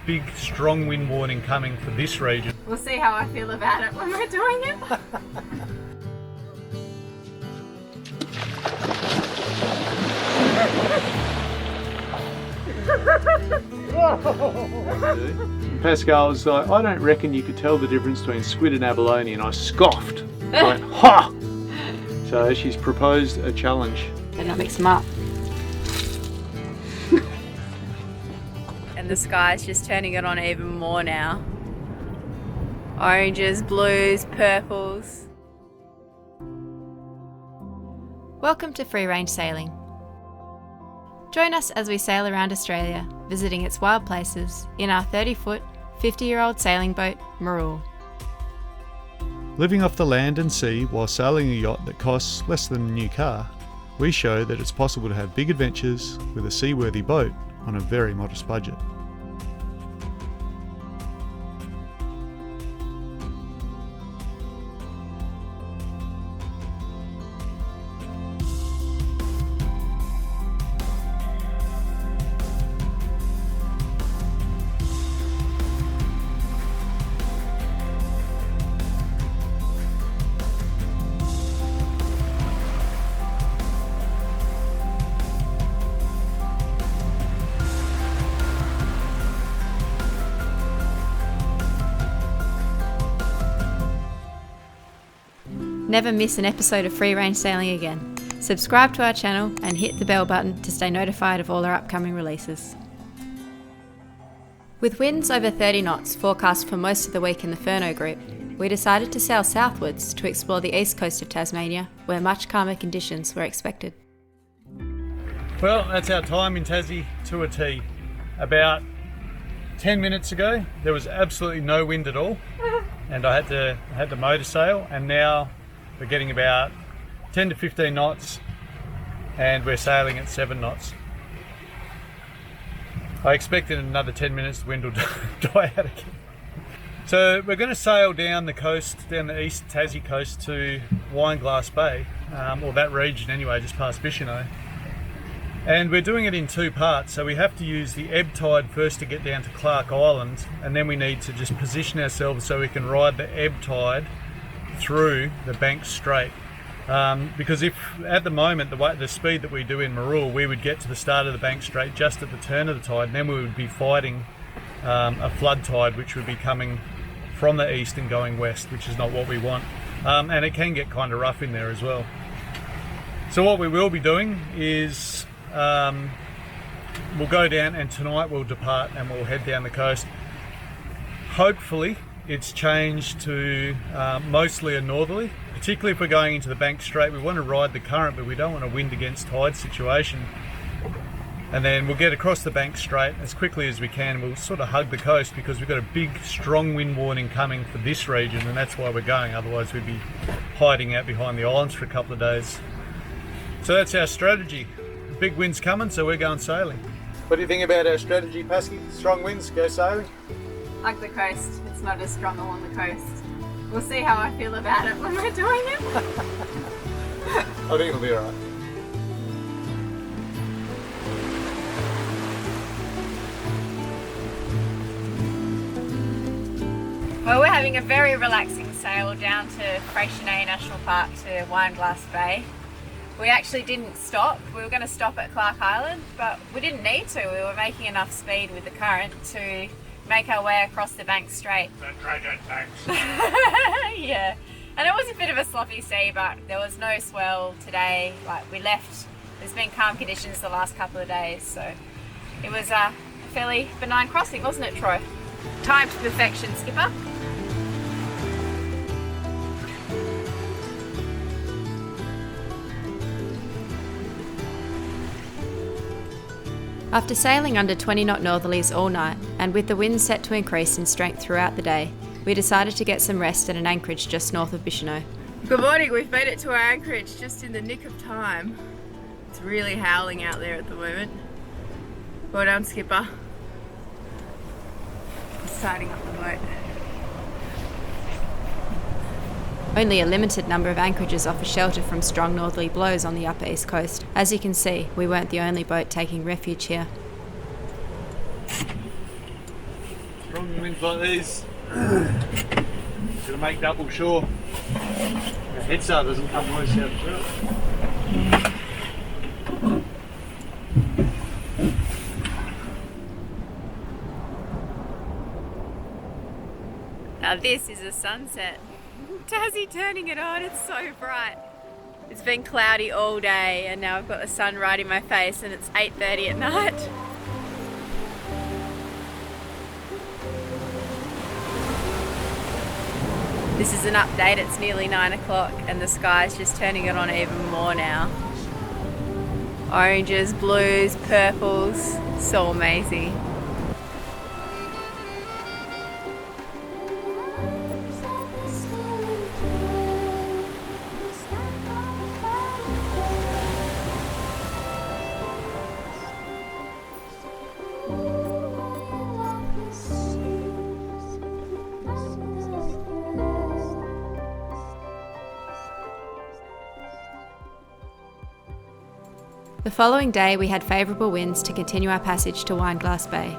big strong wind warning coming for this region. We'll see how I feel about it when we're doing it. Pascal was like, I don't reckon you could tell the difference between squid and abalone, and I scoffed. I went, ha! So she's proposed a challenge. And I mix them up. And the sky's just turning it on even more now. Oranges, blues, purples. Welcome to Free Range Sailing. Join us as we sail around Australia, visiting its wild places in our 30-foot, 50-year-old sailing boat, Marul. Living off the land and sea while sailing a yacht that costs less than a new car, we show that it's possible to have big adventures with a seaworthy boat on a very modest budget. Never miss an episode of Free Range Sailing again. Subscribe to our channel and hit the bell button to stay notified of all our upcoming releases. With winds over 30 knots forecast for most of the week in the Furno group, we decided to sail southwards to explore the east coast of Tasmania, where much calmer conditions were expected. Well, that's our time in Tassie to a T. About 10 minutes ago, there was absolutely no wind at all, and I had to motor sail, and now we're getting about 10 to 15 knots, and we're sailing at 7 knots. I expect in another 10 minutes the wind will die out again. So we're going to sail down the coast, down the east Tassie coast to Wineglass Bay, or that region anyway, just past Bicheno. And we're doing it in two parts, so we have to use the ebb tide first to get down to Clark Island, and then we need to just position ourselves so we can ride the ebb tide through the Banks Strait. Because if at the moment the speed that we do in Marul, we would get to the start of the Banks Strait just at the turn of the tide, and then we would be fighting a flood tide which would be coming from the east and going west, which is not what we want. And it can get kind of rough in there as well. So what we will be doing is we'll go down, and tonight we'll depart and we'll head down the coast. Hopefully it's changed to mostly a northerly, particularly if we're going into the Banks Strait. We want to ride the current, but we don't want a wind against tide situation. And then we'll get across the Banks Strait as quickly as we can. We'll sort of hug the coast because we've got a big strong wind warning coming for this region, and that's why we're going. Otherwise we'd be hiding out behind the islands for a couple of days. So that's our strategy. Big wind's coming, so we're going sailing. What do you think about our strategy, Pasky? Strong winds, go sailing? Like the coast, it's not as strong along the coast. We'll see how I feel about it when we're doing it. I think it'll be alright. Well, we're having a very relaxing sail down to Freycinet National Park to Wineglass Bay. We actually didn't stop. We were going to stop at Clark Island, but we didn't need to. We were making enough speed with the current to make our way across the Banks Strait. The dreaded Banks. Yeah, and it was a bit of a sloppy sea, but there was no swell today. Like, we left, there's been calm conditions the last couple of days, so it was a fairly benign crossing, wasn't it, Troy? Timed to perfection, skipper. After sailing under 20-knot northerlies all night, and with the wind set to increase in strength throughout the day, we decided to get some rest at an anchorage just north of Bicheno. Good morning, we've made it to our anchorage just in the nick of time. It's really howling out there at the moment. Well done, skipper. Starting up the boat. Only a limited number of anchorages offer shelter from strong northerly blows on the upper east coast. As you can see, we weren't the only boat taking refuge here. strong winds like these, gotta make double sure the head sail doesn't come loose out through it. Now this is a sunset. Tassie turning it on, it's so bright. It's been cloudy all day and now I've got the sun right in my face and it's 8:30 at night. This is an update, it's nearly 9 o'clock and the sky's just turning it on even more now. Oranges, blues, purples, so amazing. The following day we had favourable winds to continue our passage to Wineglass Bay.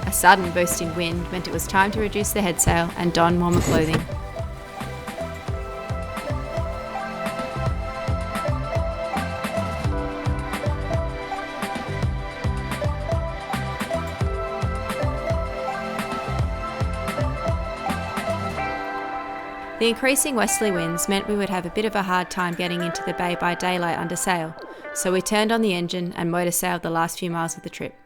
A sudden boost in wind meant it was time to reduce the head sail and don warmer clothing. The increasing westerly winds meant we would have a bit of a hard time getting into the bay by daylight under sail, so we turned on the engine and motor sailed the last few miles of the trip.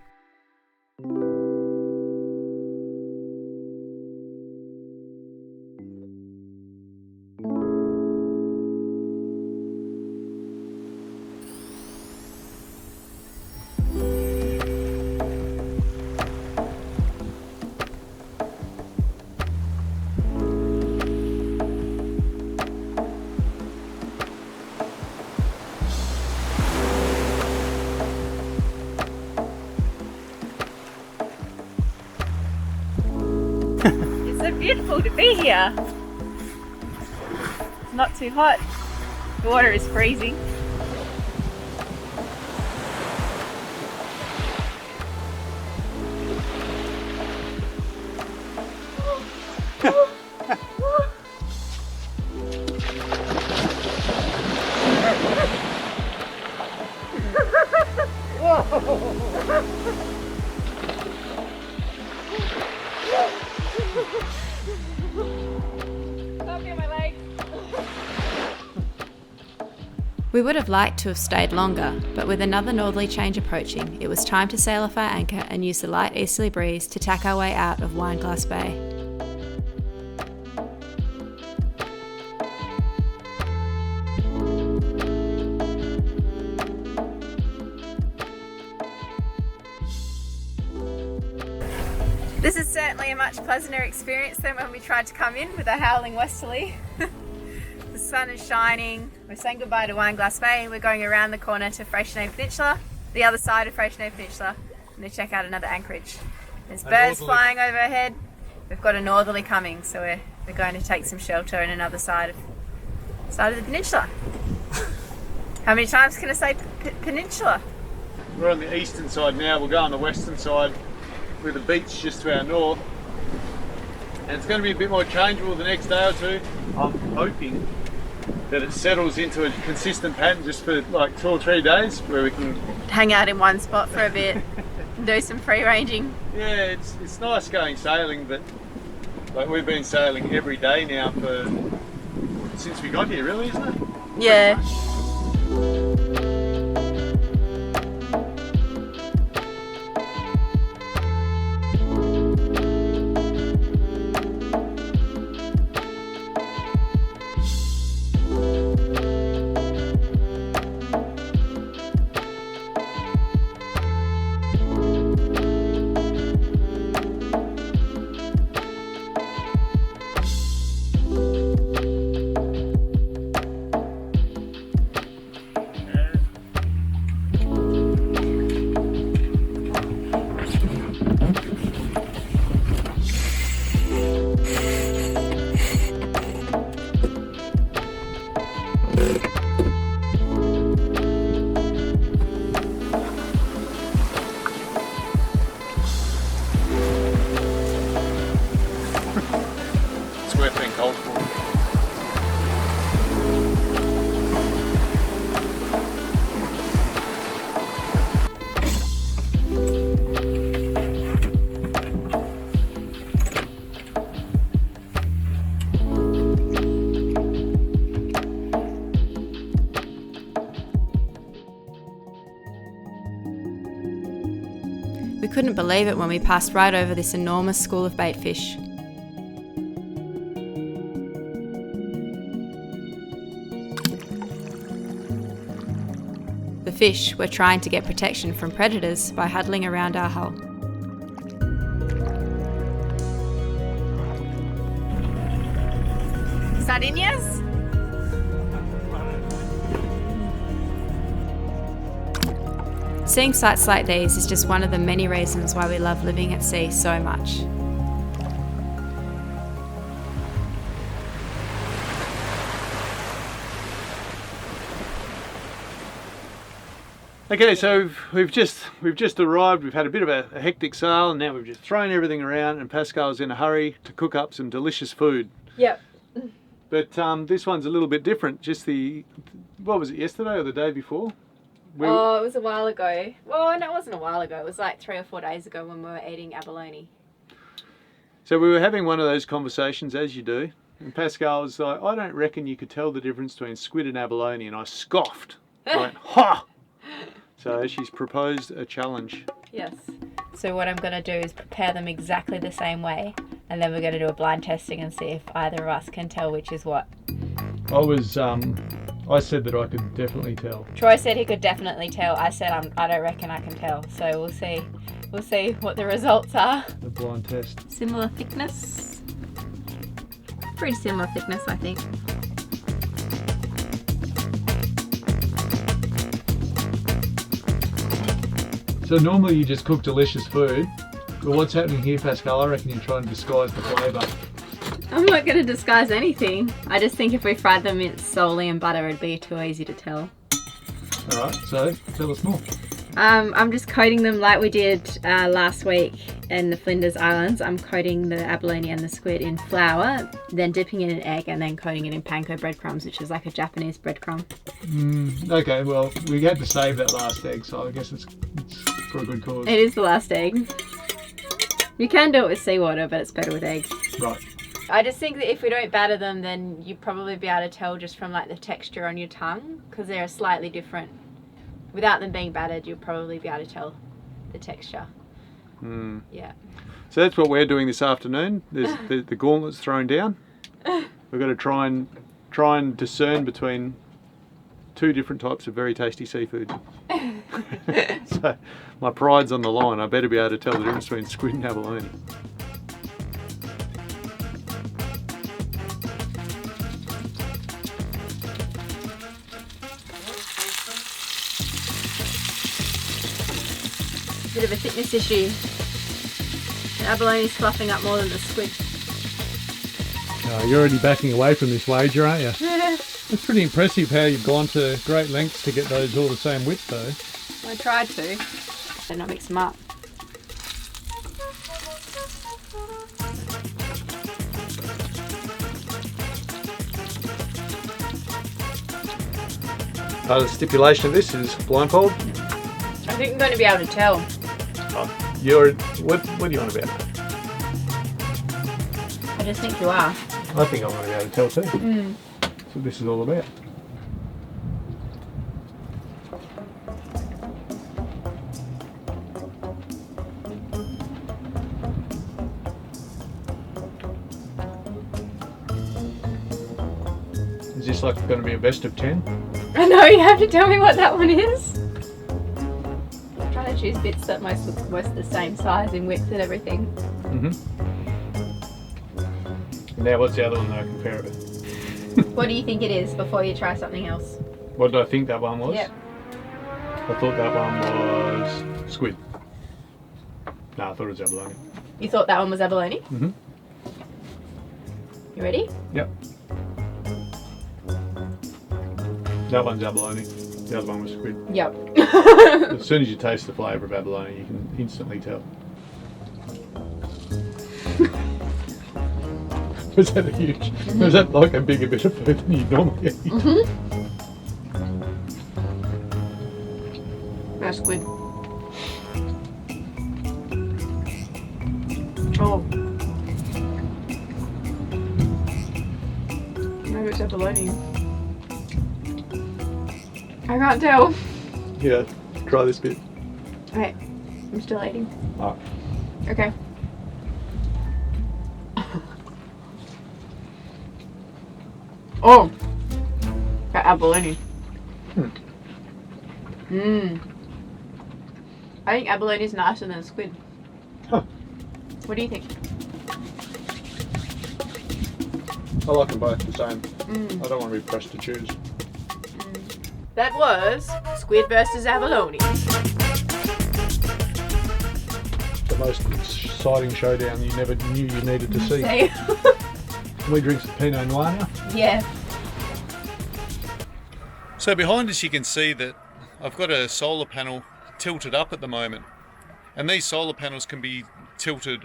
It's so beautiful to be here. It's not too hot. The water is freezing. We would have liked to have stayed longer, but with another northerly change approaching, it was time to sail off our anchor and use the light easterly breeze to tack our way out of Wineglass Bay. This is certainly a much pleasanter experience than when we tried to come in with a howling westerly. The sun is shining. We're saying goodbye to Wineglass Bay. We're going around the corner to Freycinet Peninsula, the other side of Freycinet Peninsula, and to check out another anchorage. There's birds flying overhead. We've got a northerly coming, so we're going to take some shelter in another side of the peninsula. How many times can I say peninsula? We're on the eastern side now. We'll go on the western side with the beach just to our north. And it's going to be a bit more changeable the next day or two. I'm hoping that it settles into a consistent pattern just for like 2 or 3 days where we can hang out in one spot for a bit and do some free ranging. Yeah, it's nice going sailing, but like we've been sailing every day now since we got here, really, isn't it? Yeah. couldn't believe it when we passed right over this enormous school of bait fish. The fish were trying to get protection from predators by huddling around our hull. Sardinias? Seeing sights like these is just one of the many reasons why we love living at sea so much. Okay, so we've just arrived. We've had a bit of a hectic sail, and now we've just thrown everything around, and Pascal's in a hurry to cook up some delicious food. Yep. But this one's a little bit different. What was it, yesterday or the day before? It was a while ago. Well, no, it wasn't a while ago. It was like 3 or 4 days ago when we were eating abalone. So we were having one of those conversations, as you do, and Pascal was like, I don't reckon you could tell the difference between squid and abalone, and I scoffed. I went, ha! So she's proposed a challenge. Yes. So what I'm going to do is prepare them exactly the same way, and then we're going to do a blind testing and see if either of us can tell which is what. I said that I could definitely tell. Troy said he could definitely tell. I said I don't reckon I can tell. So we'll see. We'll see what the results are. The blind test. Similar thickness. Pretty similar thickness, I think. So normally you just cook delicious food, but what's happening here, Pascal? I reckon you're trying to disguise the flavour. I'm not going to disguise anything. I just think if we fried them in solely in butter, it'd be too easy to tell. Alright, so tell us more. I'm just coating them like we did last week in the Flinders Islands. I'm coating the abalone and the squid in flour, then dipping it in egg, and then coating it in panko breadcrumbs, which is like a Japanese breadcrumb. Okay, well, we had to save that last egg, so I guess it's for a good cause. It is the last egg. You can do it with seawater, but it's better with egg. Right. I just think that if we don't batter them, then you'd probably be able to tell just from like the texture on your tongue, because they're slightly different. Without them being battered, you'll probably be able to tell the texture. Yeah. So that's what we're doing this afternoon. There's the gauntlet's thrown down. We've got to try and discern between two different types of very tasty seafood. So my pride's on the line. I better be able to tell the difference between squid and abalone. Bit of a thickness issue. The abalone's fluffing up more than the squid. You're already backing away from this wager, aren't you? It's pretty impressive how you've gone to great lengths to get those all the same width though. I tried to. Then I mix them up. Part of the stipulation of this is blindfold. I think I'm going to be able to tell. What do you want about? I just think you are. I think I'm going to be able to tell too. That's what this is all about. Is this like going to be a best of 10? I know, you have to tell me what that one is. I'm trying to choose bits that most the same size in width and everything. Now what's the other one that I compare it with? What do you think it is before you try something else? What did I think that one was? Yep. I thought that one was squid. No, I thought it was abalone. You thought that one was abalone? You ready? Yep. That one's abalone. The other one was squid. Yep. As soon as you taste the flavour of abalone, you can instantly tell. Was that a huge? Was that like a bigger bit of food than you normally eat? That's squid. Oh. Maybe it's abalone. I can't tell. Yeah, try this bit. Okay. I'm still eating. Oh. Okay. Oh! Got abalone. I think abalone is nicer than squid. Huh. What do you think? I like them both the same. I don't want to be pressed to choose. That was Squid versus Abalone. The most exciting showdown you never knew you needed to see. Can we drink some Pinot Noir now? Yeah. So behind us you can see that I've got a solar panel tilted up at the moment. And these solar panels can be tilted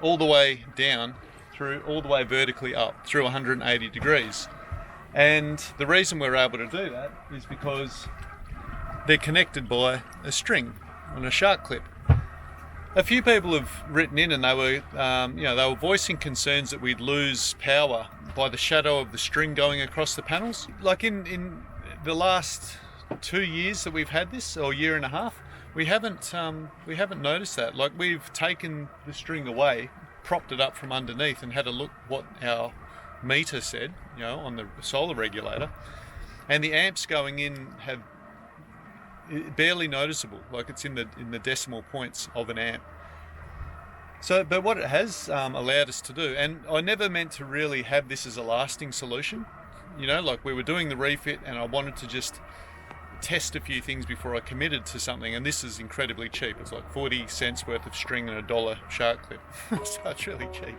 all the way down through, all the way vertically up through 180 degrees. And the reason we're able to do that is because they're connected by a string on a shark clip. A few people have written in and they were, they were voicing concerns that we'd lose power by the shadow of the string going across the panels. Like in the last 2 years that we've had this, or year and a half, we haven't noticed that. Like, we've taken the string away, propped it up from underneath, and had a look what our meter said, on the solar regulator, and the amps going in have barely noticeable. Like, it's in the decimal points of an amp. So, but what it has allowed us to do, and I never meant to really have this as a lasting solution. Like, we were doing the refit, and I wanted to just test a few things before I committed to something, and this is incredibly cheap. It's like 40 cents worth of string and $1 shark clip. So it's really cheap.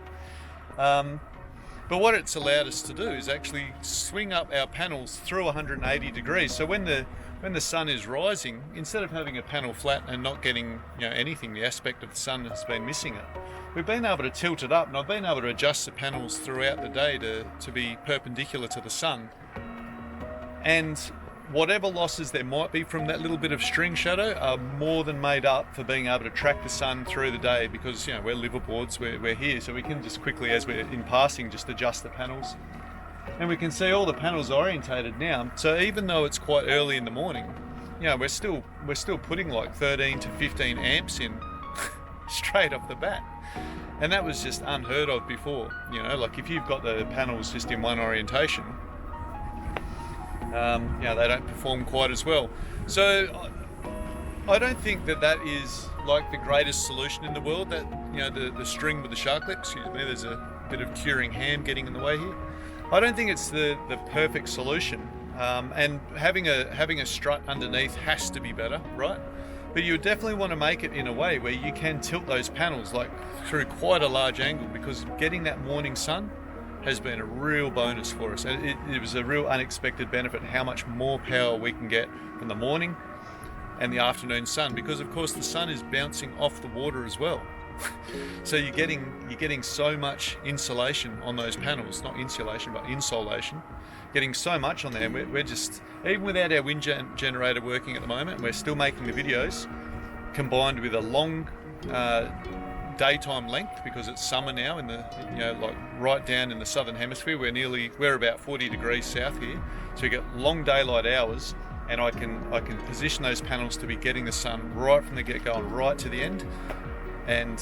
But what it's allowed us to do is actually swing up our panels through 180 degrees. So when the sun is rising, instead of having a panel flat and not getting anything, the aspect of the sun has been missing it. We've been able to tilt it up, and I've been able to adjust the panels throughout the day to be perpendicular to the sun. And whatever losses there might be from that little bit of string shadow are more than made up for being able to track the sun through the day, because we're liverboards, we're here, so we can just quickly, as we're in passing, just adjust the panels. And we can see all the panels orientated now. So even though it's quite early in the morning, we're still putting like 13 to 15 amps in straight off the bat. And that was just unheard of before. Like, if you've got the panels just in one orientation, they don't perform quite as well. So I don't think that is like the greatest solution in the world, that the string with the shark clip. Excuse me, there's a bit of curing ham getting in the way here. I don't think it's the perfect solution, and having a strut underneath has to be better, right? But you definitely want to make it in a way where you can tilt those panels like through quite a large angle, because getting that morning sun has been a real bonus for us. And it was a real unexpected benefit, how much more power we can get from the morning and the afternoon sun, because of course the sun is bouncing off the water as well. So you're getting so much insulation on those panels, not insulation but insolation, getting so much on there. We're just, even without our wind generator working at the moment, we're still making the videos, combined with a long daytime length, because it's summer now in the like right down in the southern hemisphere. We're about 40 degrees south here, so you get long daylight hours, and I can position those panels to be getting the sun right from the get-go and right to the end. And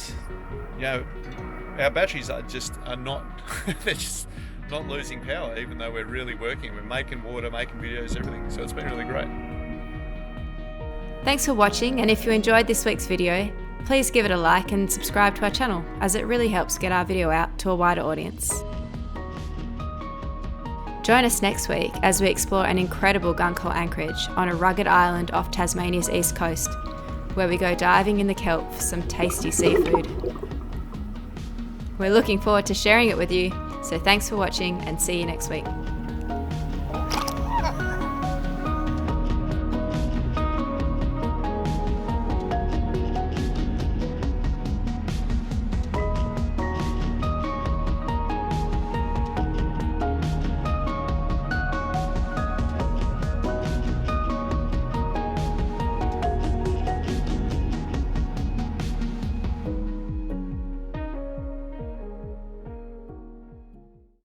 our batteries are not they're just not losing power, even though we're really working. We're making water, making videos, everything. So it's been really great. Thanks for watching, and if you enjoyed this week's video, please give it a like and subscribe to our channel, as it really helps get our video out to a wider audience. Join us next week as we explore an incredible guncoal anchorage on a rugged island off Tasmania's east coast, where we go diving in the kelp for some tasty seafood. We're looking forward to sharing it with you, so thanks for watching and see you next week.